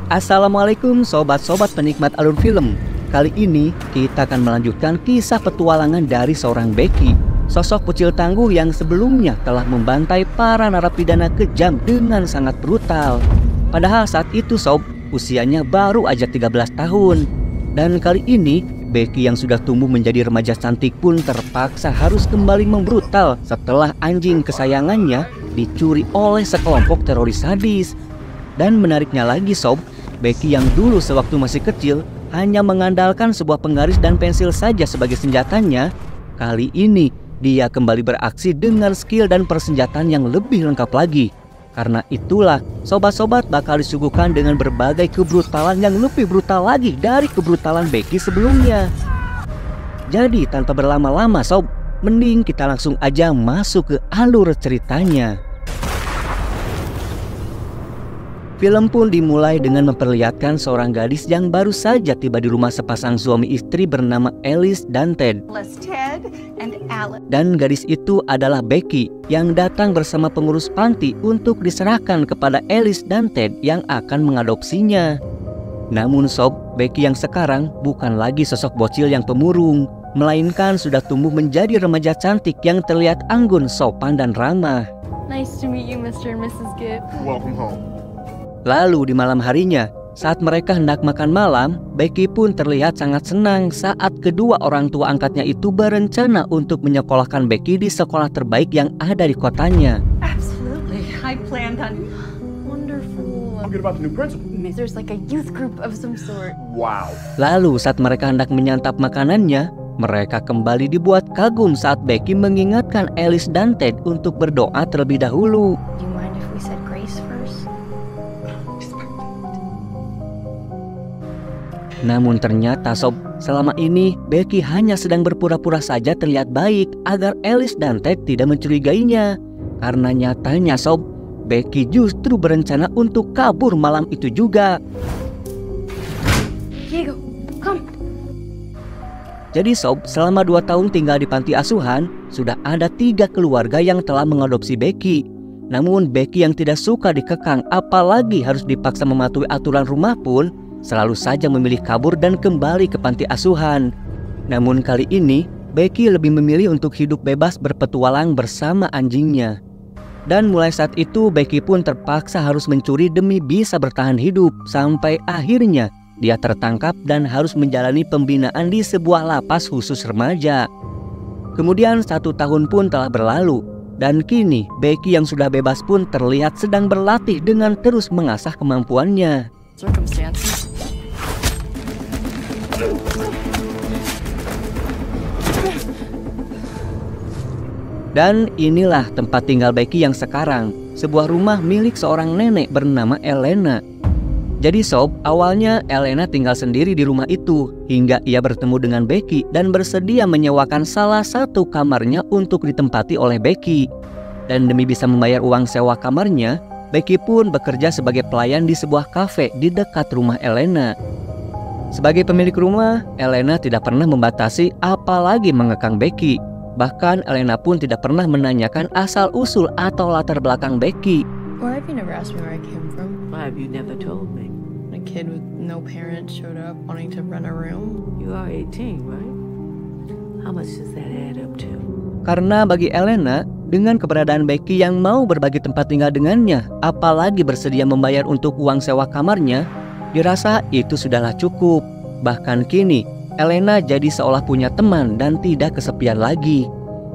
Assalamualaikum sobat-sobat penikmat alur film. Kali ini kita akan melanjutkan kisah petualangan dari seorang Becky, sosok kucil tangguh yang sebelumnya telah membantai para narapidana kejam dengan sangat brutal. Padahal saat itu sob, usianya baru aja 13 tahun. Dan kali ini Becky yang sudah tumbuh menjadi remaja cantik pun terpaksa harus kembali membrutal setelah anjing kesayangannya dicuri oleh sekelompok teroris sadis. Dan menariknya lagi sob, Becky yang dulu sewaktu masih kecil hanya mengandalkan sebuah penggaris dan pensil saja sebagai senjatanya, kali ini dia kembali beraksi dengan skill dan persenjataan yang lebih lengkap lagi. Karena itulah sobat-sobat bakal disuguhkan dengan berbagai kebrutalan yang lebih brutal lagi dari kebrutalan Becky sebelumnya. Jadi tanpa berlama-lama sob, mending kita langsung aja masuk ke alur ceritanya. Film pun dimulai dengan memperlihatkan seorang gadis yang baru saja tiba di rumah sepasang suami istri bernama Alice dan Ted. Dan gadis itu adalah Becky yang datang bersama pengurus panti untuk diserahkan kepada Alice dan Ted yang akan mengadopsinya. Namun sob, Becky yang sekarang bukan lagi sosok bocil yang pemurung, melainkan sudah tumbuh menjadi remaja cantik yang terlihat anggun, sopan dan ramah. Nice to meet you, Mr. and Mrs. Gibb. Welcome home. Lalu di malam harinya, saat mereka hendak makan malam, Becky pun terlihat sangat senang saat kedua orang tua angkatnya itu berencana untuk menyekolahkan Becky di sekolah terbaik yang ada di kotanya. Absolutely. I planned on... Wonderful. Forget about the new principal. There's like a youth group of some sort. Wow. Lalu saat mereka hendak menyantap makanannya, mereka kembali dibuat kagum saat Becky mengingatkan Alice dan Ted untuk berdoa terlebih dahulu. Do you mind if we said grace first? Namun ternyata sob, selama ini Becky hanya sedang berpura-pura saja terlihat baik agar Alice dan Ted tidak mencurigainya. Karena nyatanya sob, Becky justru berencana untuk kabur malam itu juga. Diego, come. Jadi sob, selama 2 tahun tinggal di panti asuhan, sudah ada 3 keluarga yang telah mengadopsi Becky. Namun Becky yang tidak suka dikekang, apalagi harus dipaksa mematuhi aturan rumah pun, selalu saja memilih kabur dan kembali ke panti asuhan. Namun kali ini, Becky lebih memilih untuk hidup bebas berpetualang bersama anjingnya. Dan mulai saat itu, Becky pun terpaksa harus mencuri demi bisa bertahan hidup. Sampai akhirnya, dia tertangkap dan harus menjalani pembinaan di sebuah lapas khusus remaja. Kemudian 1 tahun pun telah berlalu. Dan kini, Becky yang sudah bebas pun terlihat sedang berlatih dengan terus mengasah kemampuannya. Circumstances. Dan inilah tempat tinggal Becky yang sekarang, sebuah rumah milik seorang nenek bernama Elena. Jadi sob, awalnya Elena tinggal sendiri di rumah itu hingga ia bertemu dengan Becky dan bersedia menyewakan salah satu kamarnya untuk ditempati oleh Becky. Dan demi bisa membayar uang sewa kamarnya, Becky pun bekerja sebagai pelayan di sebuah kafe di dekat rumah Elena. Sebagai pemilik rumah, Elena tidak pernah membatasi apalagi mengekang Becky. Bahkan Elena pun tidak pernah menanyakan asal-usul atau latar belakang Becky. Why have you never asked me where I came from? Why have you never told me? A kid with no parents showed up wanting to rent a room. You are 18, right? How much does that add up to? Karena bagi Elena, dengan keberadaan Becky yang mau berbagi tempat tinggal dengannya, apalagi bersedia membayar untuk uang sewa kamarnya, dirasa itu sudahlah cukup. Bahkan kini, Elena jadi seolah punya teman dan tidak kesepian lagi.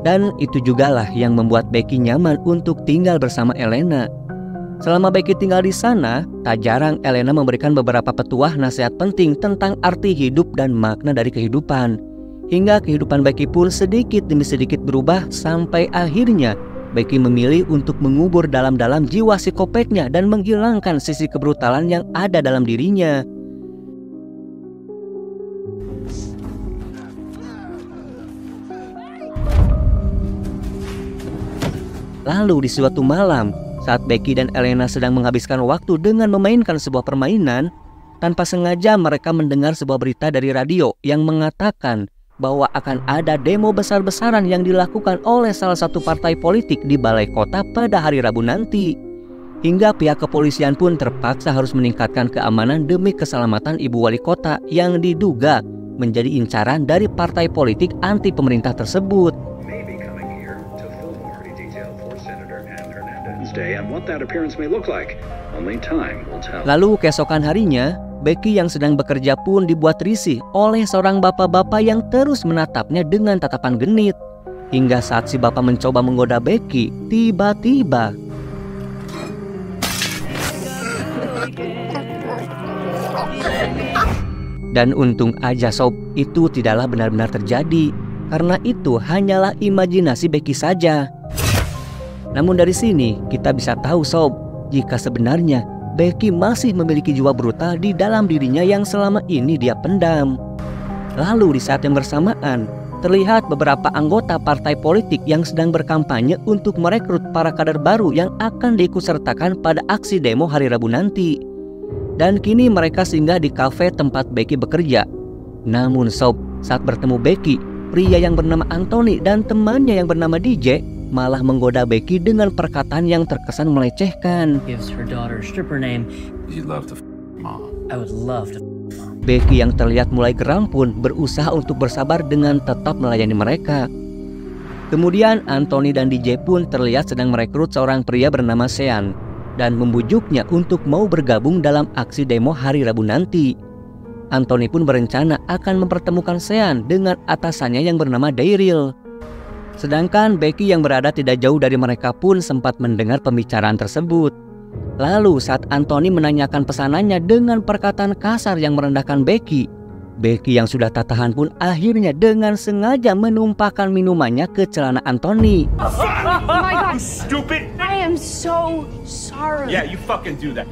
Dan itu jugalah yang membuat Becky nyaman untuk tinggal bersama Elena. Selama Becky tinggal di sana, tak jarang Elena memberikan beberapa petuah nasihat penting tentang arti hidup dan makna dari kehidupan. Hingga kehidupan Becky pun sedikit demi sedikit berubah sampai akhirnya Becky memilih untuk mengubur dalam-dalam jiwa psikopatnya dan menghilangkan sisi kebrutalan yang ada dalam dirinya. Lalu di suatu malam, saat Becky dan Elena sedang menghabiskan waktu dengan memainkan sebuah permainan, tanpa sengaja mereka mendengar sebuah berita dari radio yang mengatakan bahwa akan ada demo besar-besaran yang dilakukan oleh salah satu partai politik di balai kota pada hari Rabu nanti. hingga pihak kepolisian pun terpaksa harus meningkatkan keamanan demi keselamatan ibu wali kota yang diduga menjadi incaran dari partai politik anti pemerintah tersebut. Lalu keesokan harinya, Becky yang sedang bekerja pun dibuat risih oleh seorang bapak-bapak yang terus menatapnya dengan tatapan genit. Hingga saat si bapak mencoba menggoda Becky, tiba-tiba dan untung aja sob, itu tidaklah benar-benar terjadi, karena itu hanyalah imajinasi Becky saja. Namun dari sini kita bisa tahu sob, jika sebenarnya Becky masih memiliki jiwa brutal di dalam dirinya yang selama ini dia pendam. Lalu di saat yang bersamaan, terlihat beberapa anggota partai politik yang sedang berkampanye untuk merekrut para kader baru yang akan diikutsertakan pada aksi demo hari Rabu nanti. Dan kini mereka singgah di kafe tempat Becky bekerja. Namun sob, saat bertemu Becky, pria yang bernama Anthony dan temannya yang bernama DJ malah menggoda Becky dengan perkataan yang terkesan melecehkan. Gives her daughter a stripper name. You'd love to mom. I would love to mom. Becky yang terlihat mulai geram pun berusaha untuk bersabar dengan tetap melayani mereka. Kemudian Anthony dan DJ pun terlihat sedang merekrut seorang pria bernama Sean dan membujuknya untuk mau bergabung dalam aksi demo hari Rabu nanti. Anthony pun berencana akan mempertemukan Sean dengan atasannya yang bernama Daryl. Sedangkan Becky yang berada tidak jauh dari mereka pun sempat mendengar pembicaraan tersebut. Lalu saat Anthony menanyakan pesanannya dengan perkataan kasar yang merendahkan Becky, Becky yang sudah tak tahan pun akhirnya dengan sengaja menumpahkan minumannya ke celana Anthony. Oh my God, Stupid! I am so sorry. Yeah, you fucking do that.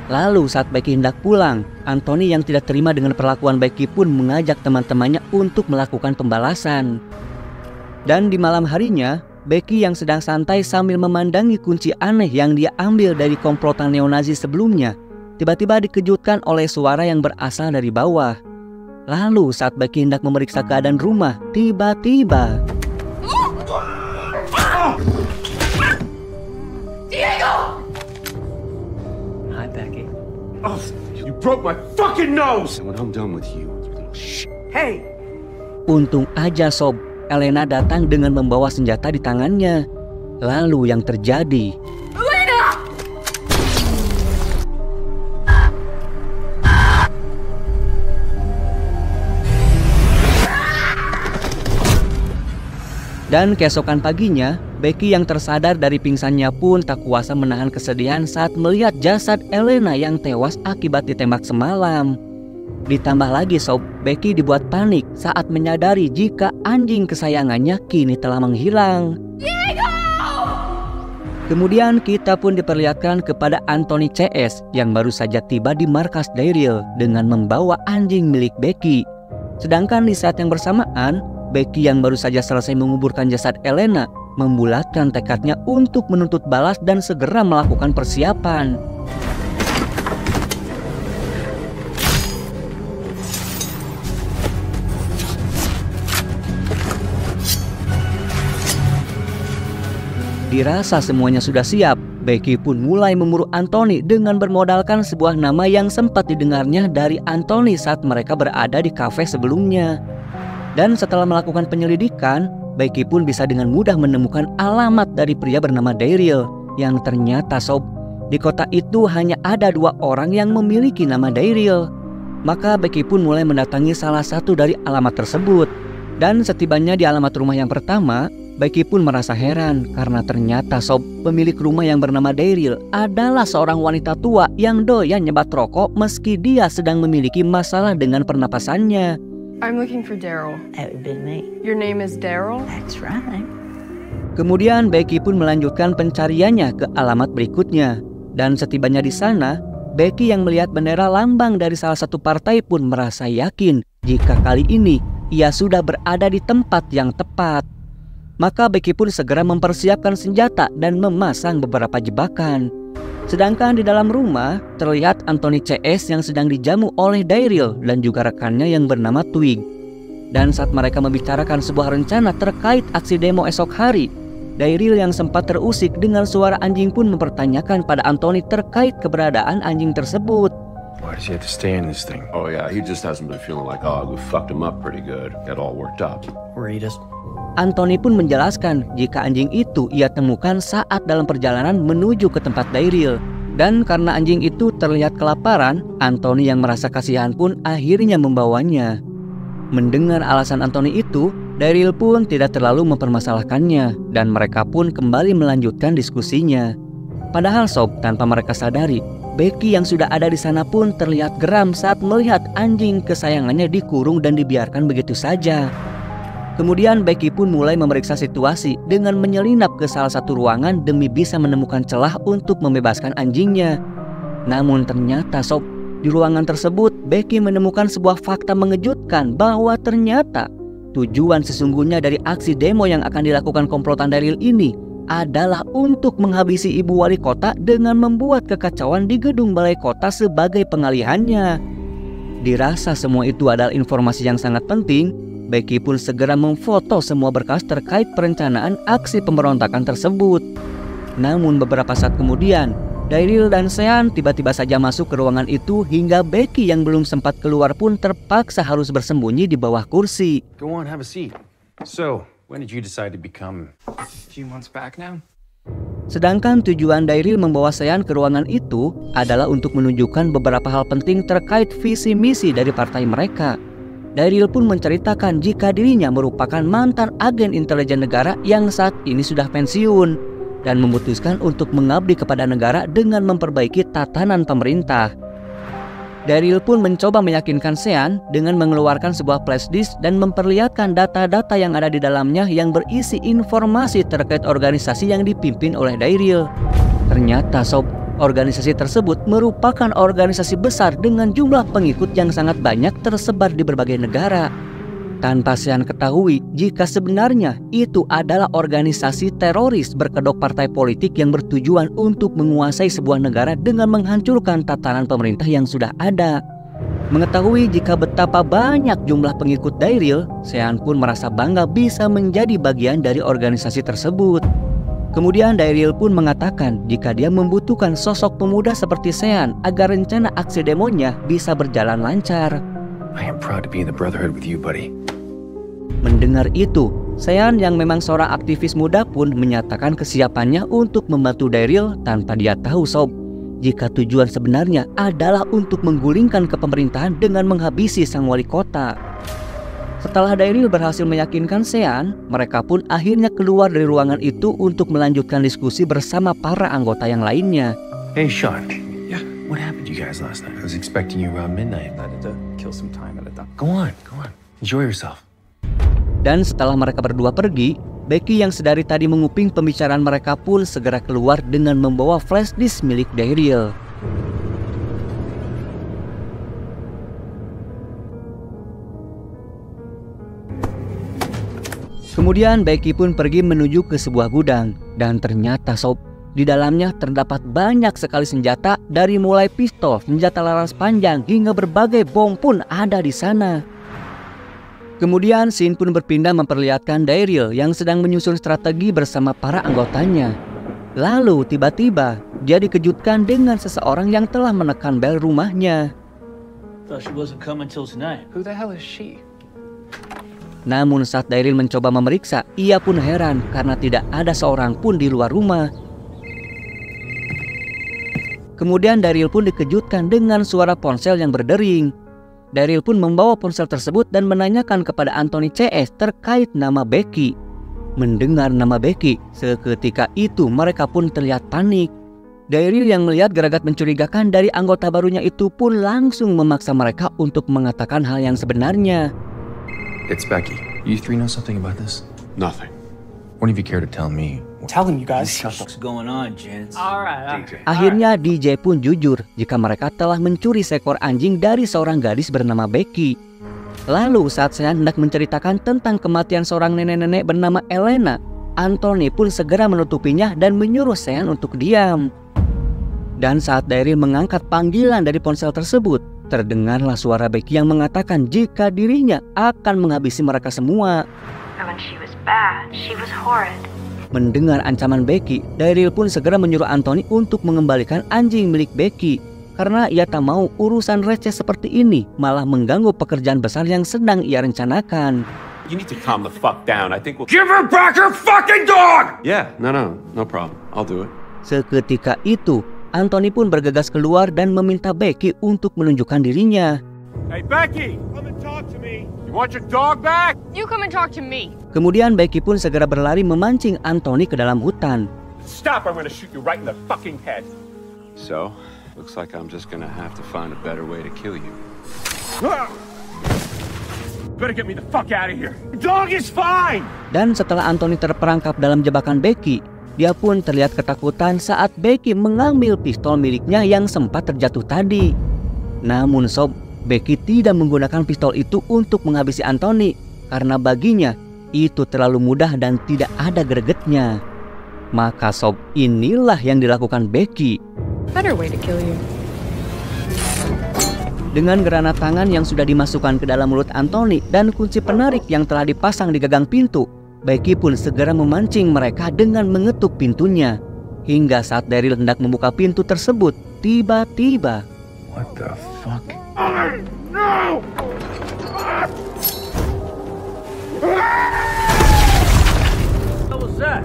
Lalu saat Becky hendak pulang, Anthony yang tidak terima dengan perlakuan Becky pun mengajak teman-temannya untuk melakukan pembalasan. Dan di malam harinya, Becky yang sedang santai sambil memandangi kunci aneh yang dia ambil dari komplotan neonazi sebelumnya, tiba-tiba dikejutkan oleh suara yang berasal dari bawah. Lalu saat Becky hendak memeriksa keadaan rumah, tiba-tiba Hi, Becky. Oh, you broke my fucking nose! And when I'm done with you, you little shit. Hey! untung aja sob, Elena datang dengan membawa senjata di tangannya. Lalu yang terjadi, dan keesokan paginya, Becky yang tersadar dari pingsannya pun tak kuasa menahan kesedihan saat melihat jasad Elena yang tewas akibat ditembak semalam. Ditambah lagi sob, Becky dibuat panik saat menyadari jika anjing kesayangannya kini telah menghilang. Kemudian kita pun diperlihatkan kepada Anthony CS yang baru saja tiba di markas Daryl dengan membawa anjing milik Becky. Sedangkan di saat yang bersamaan, Becky yang baru saja selesai menguburkan jasad Elena membulatkan tekadnya untuk menuntut balas dan segera melakukan persiapan. Dirasa semuanya sudah siap, Becky pun mulai memburu Anthony dengan bermodalkan sebuah nama yang sempat didengarnya dari Anthony saat mereka berada di kafe sebelumnya. Dan setelah melakukan penyelidikan, Becky pun bisa dengan mudah menemukan alamat dari pria bernama Daryl yang ternyata sob, di kota itu hanya ada 2 orang yang memiliki nama Daryl. Maka Becky pun mulai mendatangi salah satu dari alamat tersebut. Dan setibanya di alamat rumah yang pertama, Becky pun merasa heran karena ternyata sob, pemilik rumah yang bernama Daryl adalah seorang wanita tua yang doyan nyebat rokok meski dia sedang memiliki masalah dengan pernapasannya. I'm looking for Daryl. That would be me. Your name is Daryl? That's right. Kemudian Becky pun melanjutkan pencariannya ke alamat berikutnya. Dan setibanya di sana, Becky yang melihat bendera lambang dari salah satu partai pun merasa yakin jika kali ini ia sudah berada di tempat yang tepat. Maka Becky pun segera mempersiapkan senjata dan memasang beberapa jebakan. Sedangkan di dalam rumah terlihat Anthony CS yang sedang dijamu oleh Daryl dan juga rekannya yang bernama Twig. Dan saat mereka membicarakan sebuah rencana terkait aksi demo esok hari, Daryl yang sempat terusik dengan suara anjing pun mempertanyakan pada Anthony terkait keberadaan anjing tersebut. Why does he have to stay in this thing? Oh yeah, he just hasn't been feeling like, oh, we fucked him up pretty good. Got all worked up. Read us. Anthony pun menjelaskan jika anjing itu ia temukan saat dalam perjalanan menuju ke tempat Daryl. Dan karena anjing itu terlihat kelaparan, Anthony yang merasa kasihan pun akhirnya membawanya. Mendengar alasan Anthony itu, Daryl pun tidak terlalu mempermasalahkannya dan mereka pun kembali melanjutkan diskusinya. Padahal sob, tanpa mereka sadari, Becky yang sudah ada di sana pun terlihat geram saat melihat anjing kesayangannya dikurung dan dibiarkan begitu saja. Kemudian Becky pun mulai memeriksa situasi dengan menyelinap ke salah satu ruangan demi bisa menemukan celah untuk membebaskan anjingnya. Namun ternyata sob, di ruangan tersebut Becky menemukan sebuah fakta mengejutkan bahwa ternyata tujuan sesungguhnya dari aksi demo yang akan dilakukan komplotan Daryl ini adalah untuk menghabisi ibu wali kota dengan membuat kekacauan di gedung balai kota sebagai pengalihannya. Dirasa semua itu adalah informasi yang sangat penting, Becky pun segera memfoto semua berkas terkait perencanaan aksi pemberontakan tersebut. Namun beberapa saat kemudian, Daryl dan Sean tiba-tiba saja masuk ke ruangan itu hingga Becky yang belum sempat keluar pun terpaksa harus bersembunyi di bawah kursi. Go on, have a seat. So, when did you decide to become... A few months back now. Sedangkan tujuan Daryl membawa Sean ke ruangan itu adalah untuk menunjukkan beberapa hal penting terkait visi misi dari partai mereka. Daryl pun menceritakan jika dirinya merupakan mantan agen intelijen negara yang saat ini sudah pensiun dan memutuskan untuk mengabdi kepada negara dengan memperbaiki tatanan pemerintah. Daryl pun mencoba meyakinkan Sean dengan mengeluarkan sebuah flash disk dan memperlihatkan data-data yang ada di dalamnya yang berisi informasi terkait organisasi yang dipimpin oleh Daryl. Ternyata sob, organisasi tersebut merupakan organisasi besar dengan jumlah pengikut yang sangat banyak tersebar di berbagai negara. Tanpa Sean ketahui jika sebenarnya itu adalah organisasi teroris berkedok partai politik yang bertujuan untuk menguasai sebuah negara dengan menghancurkan tatanan pemerintah yang sudah ada. Mengetahui jika betapa banyak jumlah pengikut Daryl, Sean pun merasa bangga bisa menjadi bagian dari organisasi tersebut. Kemudian Daryl pun mengatakan jika dia membutuhkan sosok pemuda seperti Sean agar rencana aksi demonya bisa berjalan lancar. I am proud to be in the Brotherhood with you, buddy. Mendengar itu, Sean yang memang seorang aktivis muda pun menyatakan kesiapannya untuk membantu Daryl tanpa dia tahu sob, jika tujuan sebenarnya adalah untuk menggulingkan kepemerintahan dengan menghabisi sang wali kota. Setelah Daryl berhasil meyakinkan Sean, mereka pun akhirnya keluar dari ruangan itu untuk melanjutkan diskusi bersama para anggota yang lainnya. Hey, Sean. Yeah? What happened to you guys last night? I was expecting you around midnight. I had to kill some time at a doctor. Go on. Enjoy yourself. Dan setelah mereka berdua pergi, Becky yang sedari tadi menguping pembicaraan mereka pun segera keluar dengan membawa flash disk milik Daryl. Kemudian Becky pun pergi menuju ke sebuah gudang dan ternyata sob, di dalamnya terdapat banyak sekali senjata dari mulai pistol, senjata laras panjang hingga berbagai bom pun ada di sana. Kemudian scene pun berpindah memperlihatkan Daryl yang sedang menyusun strategi bersama para anggotanya. Lalu tiba-tiba dia dikejutkan dengan seseorang yang telah menekan bel rumahnya. Thought she wasn't coming till tonight. Who the hell is she? Namun saat Daryl mencoba memeriksa, ia pun heran karena tidak ada seorang pun di luar rumah. Kemudian Daryl pun dikejutkan dengan suara ponsel yang berdering. Daryl pun membawa ponsel tersebut dan menanyakan kepada Anthony CS terkait nama Becky. Mendengar nama Becky, seketika itu mereka pun terlihat panik. Daryl yang melihat gelagat mencurigakan dari anggota barunya itu pun langsung memaksa mereka untuk mengatakan hal yang sebenarnya. It's Becky. You three know something about this? Nothing. One of you care to tell me? Tell him, you guys. What's going on, gents? All right. Akhirnya DJ pun jujur jika mereka telah mencuri seekor anjing dari seorang gadis bernama Becky. Lalu saat Sean hendak menceritakan tentang kematian seorang nenek-nenek bernama Elena, Anthony pun segera menutupinya dan menyuruh Sean untuk diam. Dan saat Daryl mengangkat panggilan dari ponsel tersebut, terdengarlah suara Becky yang mengatakan jika dirinya akan menghabisi mereka semua. And when she was bad, she was horrid. Mendengar ancaman Becky, Daryl pun segera menyuruh Anthony untuk mengembalikan anjing milik Becky karena ia tak mau urusan receh seperti ini malah mengganggu pekerjaan besar yang sedang ia rencanakan. You need to calm the fuck down. I think we'll give her back her fucking dog. Yeah, no problem. I'll do it. Seketika itu, Anthony pun bergegas keluar dan meminta Becky untuk menunjukkan dirinya. Hey Becky, come and talk to me. You want your dog back? You come and talk to me. Kemudian Becky pun segera berlari memancing Anthony ke dalam hutan. Stop, I'm gonna shoot you right in the fucking head. So, looks like I'm just gonna have to find a better way to kill you. Better get me the fuck out of here. The dog is fine. Dan setelah Anthony terperangkap dalam jebakan Becky, dia pun terlihat ketakutan saat Becky mengambil pistol miliknya yang sempat terjatuh tadi. Namun sob, Becky tidak menggunakan pistol itu untuk menghabisi Anthony karena baginya itu terlalu mudah dan tidak ada gregetnya. Maka sob, inilah yang dilakukan Becky. Better way to kill you. Dengan granat tangan yang sudah dimasukkan ke dalam mulut Anthony dan kunci penarik yang telah dipasang di gagang pintu, Becky pun segera memancing mereka dengan mengetuk pintunya. Hingga saat Daryl hendak membuka pintu tersebut, tiba-tiba, What the fuck? No! What was that?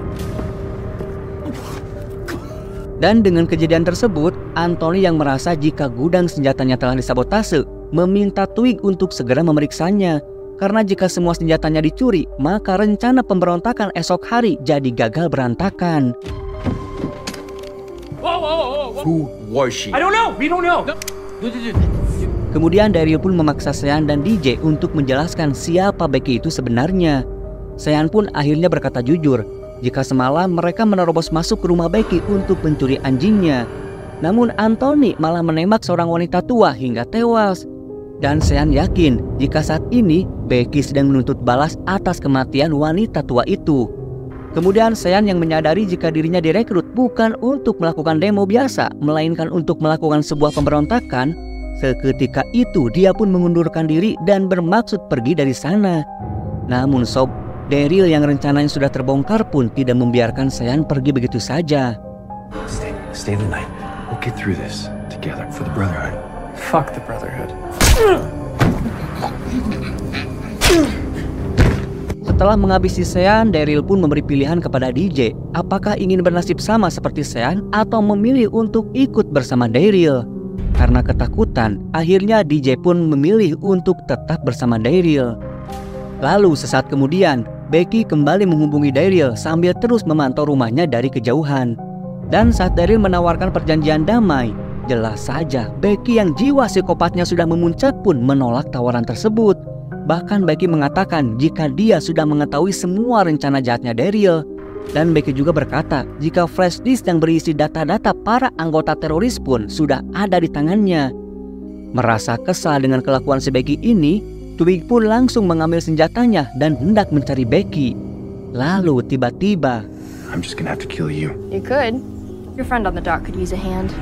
Dan dengan kejadian tersebut, Anthony yang merasa jika gudang senjatanya telah disabotase, meminta Twig untuk segera memeriksanya. Karena jika semua senjatanya dicuri, maka rencana pemberontakan esok hari jadi gagal berantakan. Whoa. Who was she? I don't know. We don't know. Kemudian Daryl pun memaksa Sean dan DJ untuk menjelaskan siapa Becky itu sebenarnya. Sean pun akhirnya berkata jujur jika semalam mereka menerobos masuk ke rumah Becky untuk mencuri anjingnya. Namun Anthony malah menembak seorang wanita tua hingga tewas. Dan Sean yakin jika saat ini Becky sedang menuntut balas atas kematian wanita tua itu. Kemudian Sean yang menyadari jika dirinya direkrut bukan untuk melakukan demo biasa, melainkan untuk melakukan sebuah pemberontakan. Seketika itu dia pun mengundurkan diri dan bermaksud pergi dari sana. Namun sob, Daryl yang rencananya sudah terbongkar pun tidak membiarkan Sean pergi begitu saja. Stay the night. We'll get through this together for the Brotherhood. Fuck the Brotherhood. Setelah menghabisi Sean, Daryl pun memberi pilihan kepada DJ apakah ingin bernasib sama seperti Sean atau memilih untuk ikut bersama Daryl. Karena ketakutan, akhirnya DJ pun memilih untuk tetap bersama Daryl. Lalu sesaat kemudian, Becky kembali menghubungi Daryl sambil terus memantau rumahnya dari kejauhan. Dan saat Daryl menawarkan perjanjian damai, jelas saja Becky yang jiwa psikopatnya sudah memuncak pun menolak tawaran tersebut. Bahkan Becky mengatakan jika dia sudah mengetahui semua rencana jahatnya Daryl. Dan Becky juga berkata jika flash disk yang berisi data-data para anggota teroris pun sudah ada di tangannya. Merasa kesal dengan kelakuan si Becky ini, Twig pun langsung mengambil senjatanya dan hendak mencari Becky. Lalu tiba-tiba, I'm just gonna have to kill you. You could. Your friend on the dock could use a hand.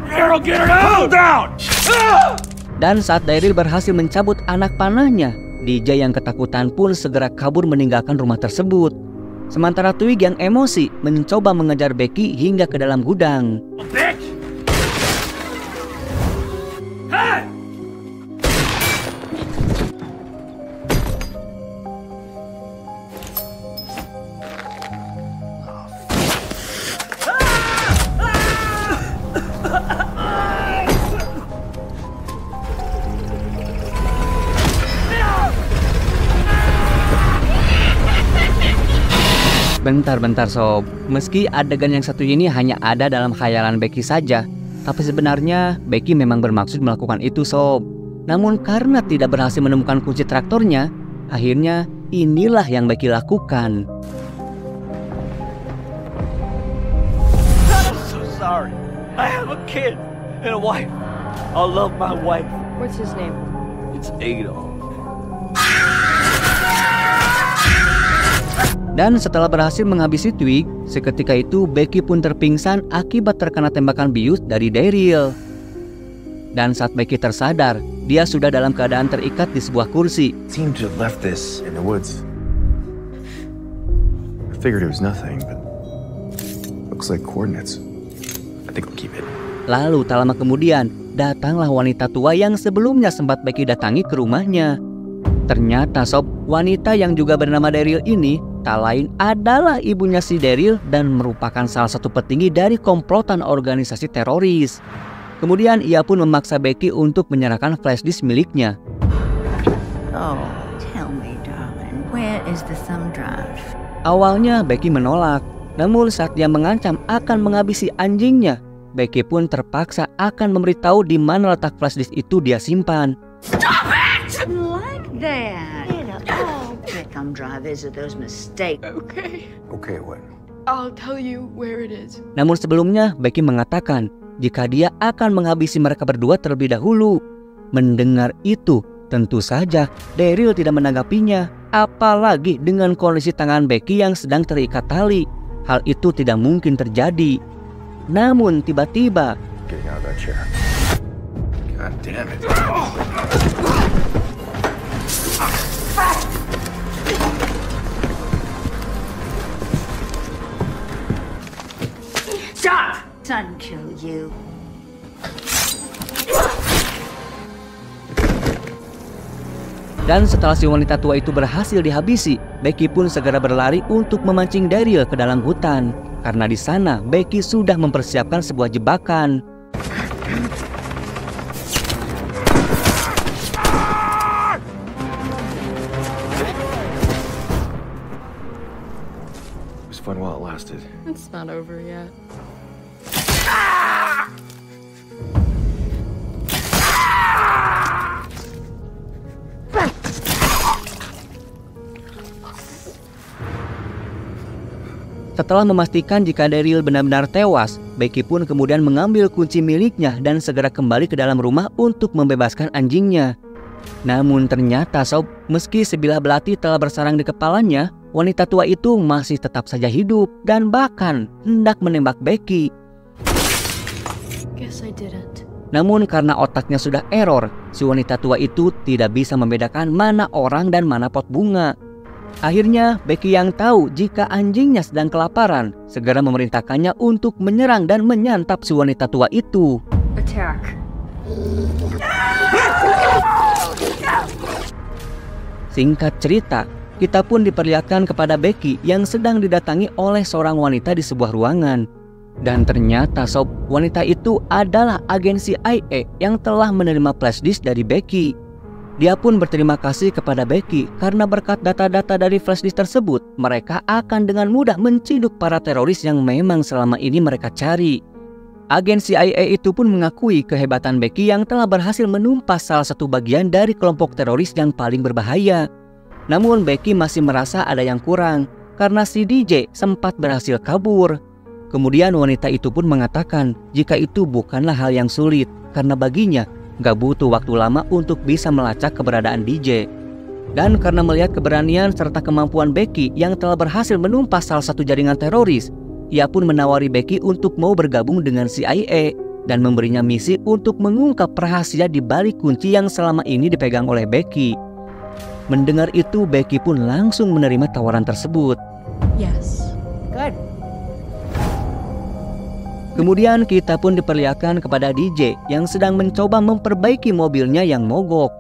Daryl, get her out! Down! Dan saat Daryl berhasil mencabut anak panahnya, DJ yang ketakutan pun segera kabur meninggalkan rumah tersebut. Sementara Twig yang emosi mencoba mengejar Becky hingga ke dalam gudang. Bitch! Hey! Bentar sob, meski adegan yang satu ini hanya ada dalam khayalan Becky saja, tapi sebenarnya Becky memang bermaksud melakukan itu sob. Namun karena tidak berhasil menemukan kunci traktornya, akhirnya inilah yang Becky lakukan. I'm so sorry. I have a kid and a wife. I love my wife. What's his name? It's Adolf. Dan setelah berhasil menghabisi Twig, seketika itu Becky pun terpingsan akibat terkena tembakan bius dari Daryl. Dan saat Becky tersadar, dia sudah dalam keadaan terikat di sebuah kursi. Seemed to have left this in the woods. I figured it was nothing, but looks like coordinates. I think I'll keep it. Lalu tak lama kemudian, datanglah wanita tua yang sebelumnya sempat Becky datangi ke rumahnya. Ternyata sob, wanita yang juga bernama Daryl ini tak lain adalah ibunya si Daryl dan merupakan salah satu petinggi dari komplotan organisasi teroris. Kemudian ia pun memaksa Becky untuk menyerahkan flash disk miliknya. Oh, tell me, darling, where is the thumb drive? Awalnya Becky menolak, namun saat dia mengancam akan menghabisi anjingnya, Becky pun terpaksa akan memberitahu di mana letak flash disk itu dia simpan. Stop it! Like that. Oh, thumb drive is those mistakes. Okay. Okay, what? I'll tell you where it is. Namun sebelumnya Becky mengatakan jika dia akan menghabisi mereka berdua terlebih dahulu. Mendengar itu, tentu saja Daryl tidak menanggapinya, apalagi dengan kondisi tangan Becky yang sedang terikat tali. Hal itu tidak mungkin terjadi. Namun tiba-tiba, Getting out of that chair. God damn it. Stop! Son kill you. dan setelah si wanita tua itu berhasil dihabisi, Becky pun segera berlari untuk memancing Daryl ke dalam hutan. Karena di sana Becky sudah mempersiapkan sebuah jebakan. It was fun while it lasted. It's not over yet. Setelah memastikan jika Daryl benar-benar tewas, Becky pun kemudian mengambil kunci miliknya dan segera kembali ke dalam rumah untuk membebaskan anjingnya. Namun ternyata sob, meski sebilah belati telah bersarang di kepalanya, wanita tua itu masih tetap saja hidup dan bahkan hendak menembak Becky. Guess I didn't. Namun karena otaknya sudah error, si wanita tua itu tidak bisa membedakan mana orang dan mana pot bunga. Akhirnya Becky yang tahu jika anjingnya sedang kelaparan segera memerintahkannya untuk menyerang dan menyantap si wanita tua itu. Attack. Singkat cerita, kita pun diperlihatkan kepada Becky yang sedang didatangi oleh seorang wanita di sebuah ruangan. Dan ternyata sob, wanita itu adalah agen CIA yang telah menerima flash disk dari Becky. Dia pun berterima kasih kepada Becky karena berkat data-data dari flash disk tersebut, mereka akan dengan mudah menciduk para teroris yang memang selama ini mereka cari. Agen CIA itu pun mengakui kehebatan Becky yang telah berhasil menumpas salah satu bagian dari kelompok teroris yang paling berbahaya. Namun Becky masih merasa ada yang kurang karena si DJ sempat berhasil kabur. Kemudian wanita itu pun mengatakan jika itu bukanlah hal yang sulit karena baginya gak butuh waktu lama untuk bisa melacak keberadaan DJ. Dan karena melihat keberanian serta kemampuan Becky yang telah berhasil menumpas salah satu jaringan teroris, ia pun menawari Becky untuk mau bergabung dengan CIA dan memberinya misi untuk mengungkap rahasia di balik kunci yang selama ini dipegang oleh Becky. Mendengar itu, Becky pun langsung menerima tawaran tersebut. Yes. Good. Kemudian kita pun diperlihatkan kepada DJ yang sedang mencoba memperbaiki mobilnya yang mogok.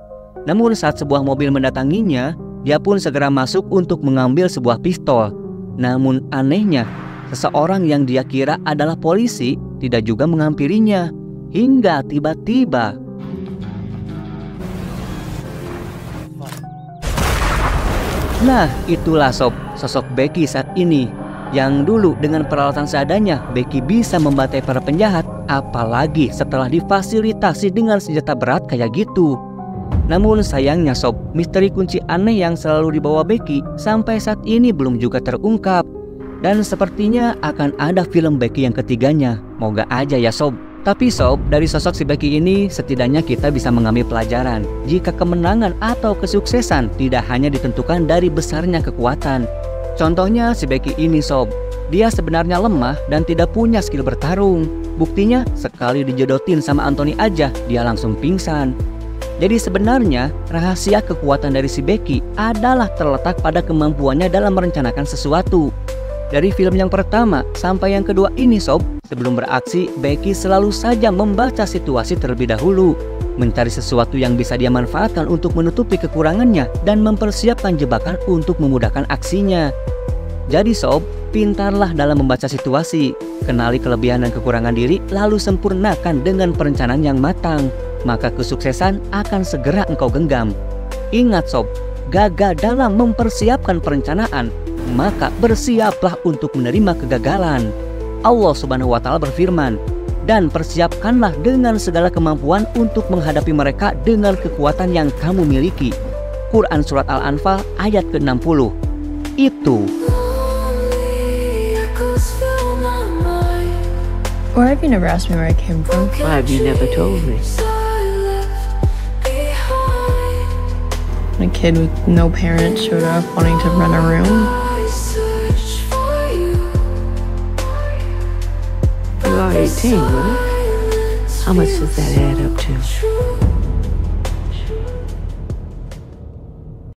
Namun saat sebuah mobil mendatanginya, dia pun segera masuk untuk mengambil sebuah pistol. Namun anehnya, seseorang yang dia kira adalah polisi tidak juga menghampirinya. Hingga tiba-tiba nah, itulah sob, sosok Becky saat ini. Yang dulu dengan peralatan seadanya Becky bisa membantai para penjahat, apalagi setelah difasilitasi dengan senjata berat kayak gitu. Namun sayangnya sob, misteri kunci aneh yang selalu dibawa Becky sampai saat ini belum juga terungkap. Dan sepertinya akan ada film Becky yang ketiganya. Moga aja ya sob. Tapi sob, dari sosok si Becky ini setidaknya kita bisa mengambil pelajaran jika kemenangan atau kesuksesan tidak hanya ditentukan dari besarnya kekuatan. Contohnya si Becky ini sob, dia sebenarnya lemah dan tidak punya skill bertarung. Buktinya, sekali dijodotin sama Anthony aja, dia langsung pingsan. Jadi sebenarnya, rahasia kekuatan dari si Becky adalah terletak pada kemampuannya dalam merencanakan sesuatu. Dari film yang pertama sampai yang kedua ini sob, sebelum beraksi, Becky selalu saja membaca situasi terlebih dahulu, mencari sesuatu yang bisa dia manfaatkan untuk menutupi kekurangannya dan mempersiapkan jebakan untuk memudahkan aksinya. Jadi sob, pintarlah dalam membaca situasi, kenali kelebihan dan kekurangan diri, lalu sempurnakan dengan perencanaan yang matang, maka kesuksesan akan segera engkau genggam. Ingat sob, gagal dalam mempersiapkan perencanaan, maka bersiaplah untuk menerima kegagalan. Allah Subhanahu wa Ta'ala berfirman, dan persiapkanlah dengan segala kemampuan untuk menghadapi mereka dengan kekuatan yang kamu miliki. Quran Surat Al-Anfal ayat ke-60. Itu. Why have you never asked me where I came from? Why have you never told me? A kid with no parents showed up wanting to rent a room. You are 18, right? How much does that add up to?